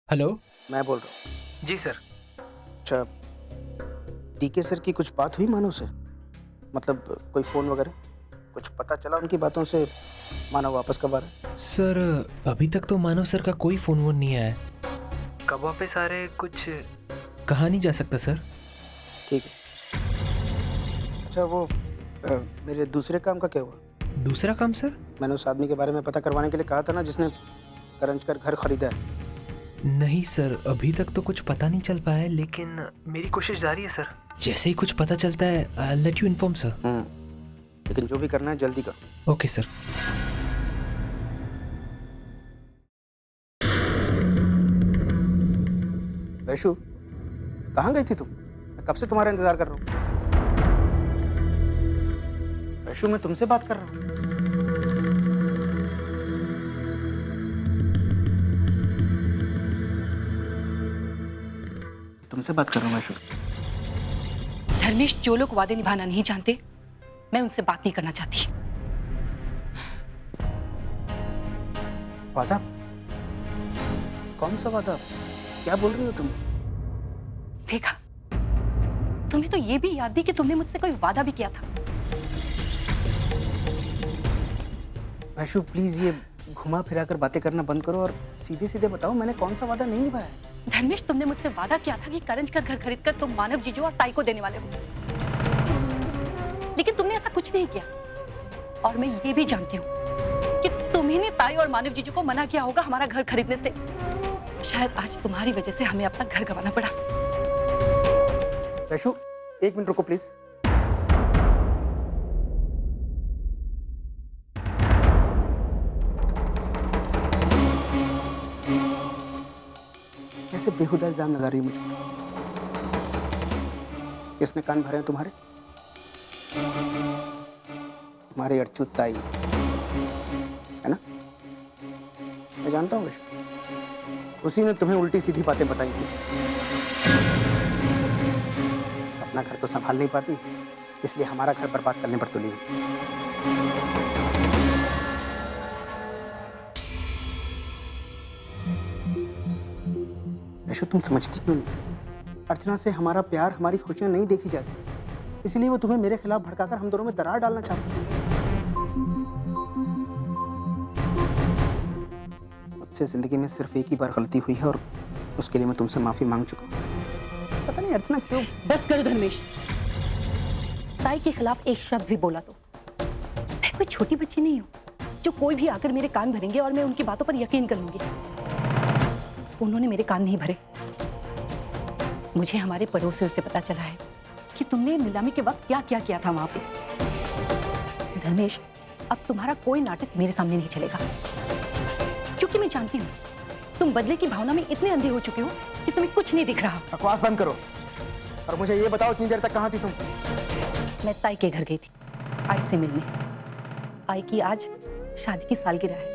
Hello. मैं बोल रहा हूँ। जी सर। अच्छा, डीके सर की कुछ बात हुई मानव से? मतलब कोई फ़ोन वगैरह? कुछ पता चला उनकी बातों से मानव वापस कब आ रहा है? सर अभी तक तो मानव सर का कोई फोन वोन नहीं आया है। कब वापस आ रहे कुछ कहा नहीं जा सकता सर। ठीक है। अच्छा वो मेरे दूसरे काम का क्या हुआ? दूसरा काम सर? मैंने उस आदमी के बारे में पता करवाने के लिए कहा था ना, जिसने करंज कर घर खरीदा है। नहीं सर, अभी तक तो कुछ पता नहीं चल पाया है, लेकिन मेरी कोशिश जारी है सर। जैसे ही कुछ पता चलता है I let you inform sir. लेकिन जो भी करना है जल्दी करो। Okay sir. वैशु, कहाँ गई थी तुम? मैं कब से तुम्हारा इंतजार कर रहा हूँ। वैशु, मैं तुमसे बात कर रहा हूँ। तुमसे बात कर रहा हूँ वैशु। धर्मेश, जो लोग वादे निभाना नहीं जानते, मैं उनसे बात नहीं करना चाहती। वादा? कौन सा वादा? क्या बोल रही हो तुम? देखा, तुम्हें तो ये भी याद नहीं कि तुमने मुझसे कोई वादा भी किया था। वैशु प्लीज ये घुमा फिरा कर बातें करना बंद करो और सीधे सीधे बताओ मैंने कौन सा वादा नहीं निभाया है। धर्मेश, तुमने मुझसे वादा किया था कि करंज का घर खरीदकर तुम मानव, जीजू और ताई को देने वाले हो, लेकिन तुमने ऐसा कुछ नहीं किया। और मैं ये भी जानती हूँ कि तुम्ही ने ताई और मानव जीजू को मना किया होगा हमारा घर खरीदने से। शायद आज तुम्हारी वजह से हमें अपना घर गंवाना पड़ा। वैशु, एक मिनट रुको प्लीज। कैसे बेहुदा इल्जाम लगा रही है मुझ पर? किसने कान भरे हैं तुम्हारे? तुम्हारी अड़चूत ताई है ना? मैं जानता हूँ वैशु, उसी ने तुम्हें उल्टी सीधी बातें बताई थी। अपना घर तो संभाल नहीं पाती, इसलिए हमारा घर बर्बाद करने पर तुली हुई। वैशु, तुम समझती क्यों नहीं? अर्चना से हमारा प्यार, हमारी खुशियां नहीं देखी जाती, इसलिए वो तुम्हें मेरे खिलाफ भड़काकर हम दोनों में दरार डालना चाहती है। मुझसे जिंदगी में सिर्फ एक ही बार गलती हुई है और उसके लिए मैं तुमसे माफी मांग चुका हूं। पता नहीं अर्चना क्यों। बस करो धर्मेश, ताई के खिलाफ एक शब्द भी बोला तो मैं कोई छोटी बच्ची नहीं हूँ जो कोई भी आकर मेरे कान भरेंगे और मैं उनकी बातों पर यकीन कर लूंगी। उन्होंने मेरे कान नहीं भरे। मुझे हमारे पड़ोसियों से पता चला है कि तुमने नीलामी के वक्त क्या क्या किया था वहां पे। धर्मेश, अब तुम्हारा कोई नाटक मेरे सामने नहीं चलेगा, क्योंकि मैं जानती हूँ तुम बदले की भावना में इतने अंधे हो चुके हो कि तुम्हें कुछ नहीं दिख रहा। बकवास बंद करो और मुझे ये बताओ इतनी देर तक कहाँ थी तुम? मैं ताई के घर गई थी, आई से मिलने। आई की आज शादी की सालगिरह है।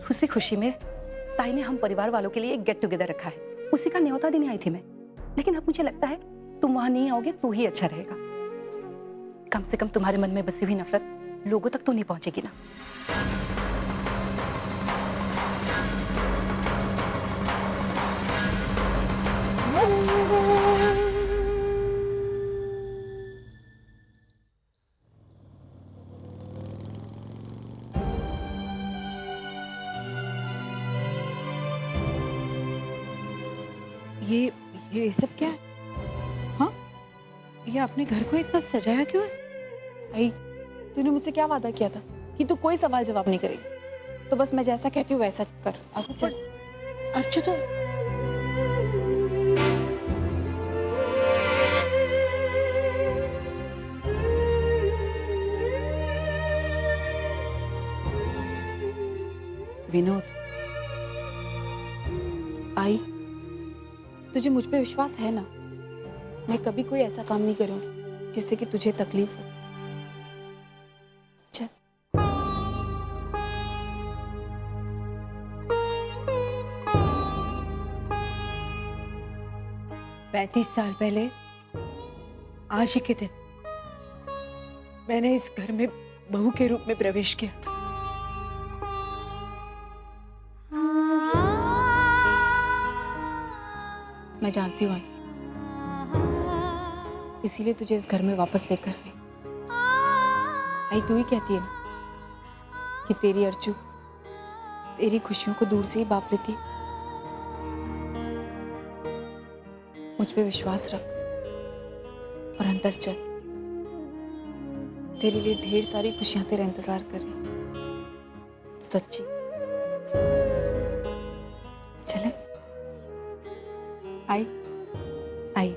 खुशी खुशी में ताई ने हम परिवार वालों के लिए एक गेट टुगेदर रखा है, उसी का न्योता देने आई थी मैं। लेकिन अब मुझे लगता है तुम वहां नहीं आओगे तो ही अच्छा रहेगा। कम से कम तुम्हारे मन में बसी हुई नफरत लोगों तक तो नहीं पहुंचेगी ना। ये ये सब क्या है? हाँ, ये अपने घर को इतना सजाया क्यों है? भाई, तूने मुझसे क्या वादा किया था कि तू कोई सवाल जवाब नहीं करेगी, तो बस मैं जैसा कहती हूँ वैसा कर। अब चल। अच्छा तो विनोद, आई, तुझे मुझ पे विश्वास है ना? मैं कभी कोई ऐसा काम नहीं करूंगी जिससे कि तुझे तकलीफ हो। चल। 35 साल पहले आज ही के दिन मैंने इस घर में बहू के रूप में प्रवेश किया था। मैं जानती हूँ आई, इसीलिए तुझे इस घर में वापस लेकर आई। आई तू ही कहती है ना कि तेरी अर्जू तेरी खुशियों को दूर से ही बाप लेती है। मुझ पे विश्वास रख और अंदर चल, तेरे लिए ढेर सारी खुशियां तेरा इंतजार कर रही हैं। सच्ची चले आई आई।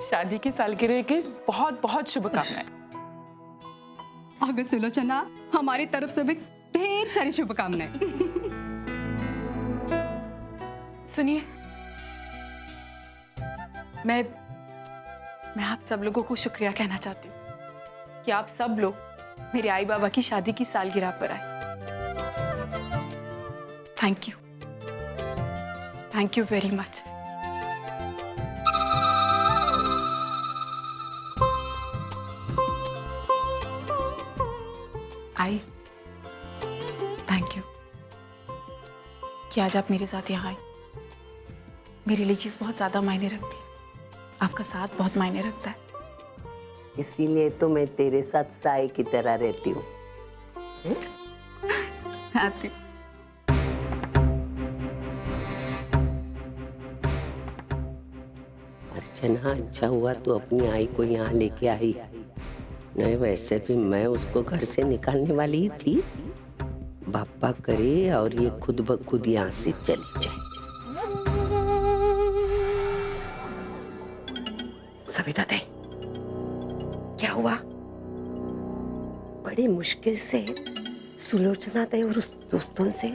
शादी की सालगिरह की बहुत बहुत शुभकामनाएं। अगर सुलोचना, हमारी तरफ से भी ढेर सारी शुभकामनाएं। सुनिए, मैं आप सब लोगों को शुक्रिया कहना चाहती हूँ कि आप सब लोग मेरे आई बाबा की शादी की सालगिरह पर आए। Thank you very much. I thank you कि आज आप मेरे साथ यहाँ आए। मेरे लिए चीज बहुत ज्यादा मायने रखती है, आपका साथ बहुत मायने रखता है। इसीलिए तो मैं तेरे साथ साई की तरह रहती हूँ। आती हूँ। अर्चना, अच्छा हुआ तो अपनी आई को यहाँ लेके आई, नहीं वैसे भी मैं उसको घर से निकालने वाली ही थी। बापा करे और ये खुद ब खुद यहाँ से चली जाए। सविता दे, क्या हुआ? बड़ी मुश्किल से सुलोचना दे और उस दोस्तों से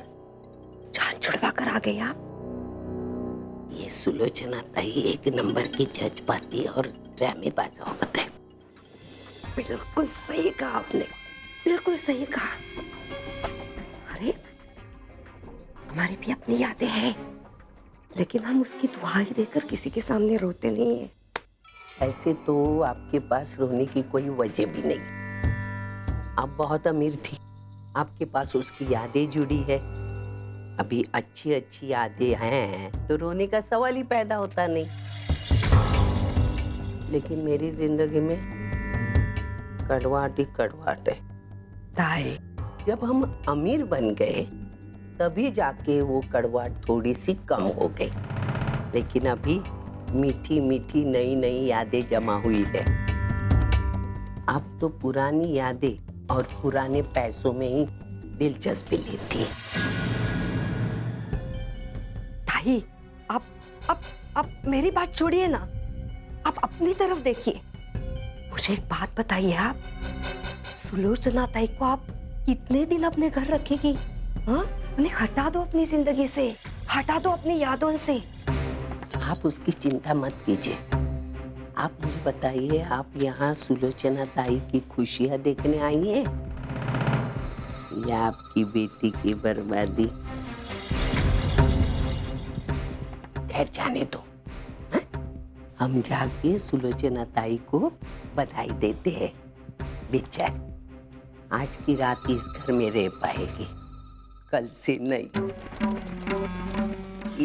जान छुड़वा कर आ गए आप। ये सुलोचना ताई एक नंबर की जज्बाती और ड्रामेबाज औरत है। बिल्कुल सही कहा आपने, बिल्कुल सही कहा। अरे हमारी भी अपनी यादें हैं, लेकिन हम उसकी दुहाई देकर किसी के सामने रोते नहीं हैं। ऐसे तो आपके पास रोने की कोई वजह भी नहीं। आप बहुत अमीर थी, आपके पास उसकी यादें जुड़ी है। अभी अच्छी अच्छी यादें हैं तो रोने का सवाल ही पैदा होता नहीं। लेकिन मेरी जिंदगी में कड़वाहट ही कड़वाहट है। ताई, जब हम अमीर बन गए तभी जाके वो कड़वाहट थोड़ी सी कम हो गई, लेकिन अभी मीठी मीठी नई नई यादें जमा हुई है। अब तो पुरानी यादें और पुराने पैसों में ही दिलचस्पी लेती है। ताई, आप मेरी बात छोड़िए ना, आप अपनी तरफ देखिए। मुझे एक बात बताइए, आप सुलोचना ताई को आप कितने दिन अपने घर रखेगी? हाँ, उन्हें हटा दो अपनी जिंदगी से, हटा दो अपनी यादों से। आप उसकी चिंता मत कीजिए। आप मुझे बताइए, आप यहाँ सुलोचना ताई की खुशियाँ देखने आई हैं या आपकी बेटी की बर्बादी? खैर जाने दो, हाँ? हम जाके सुलोचना ताई को बधाई देते हैं। बेचारी आज की रात इस घर में रह पाएगी, कल से नहीं।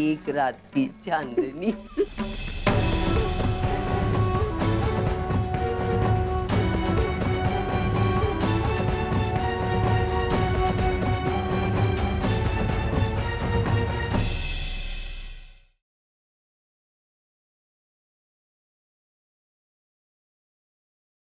एक रात की चांदनी।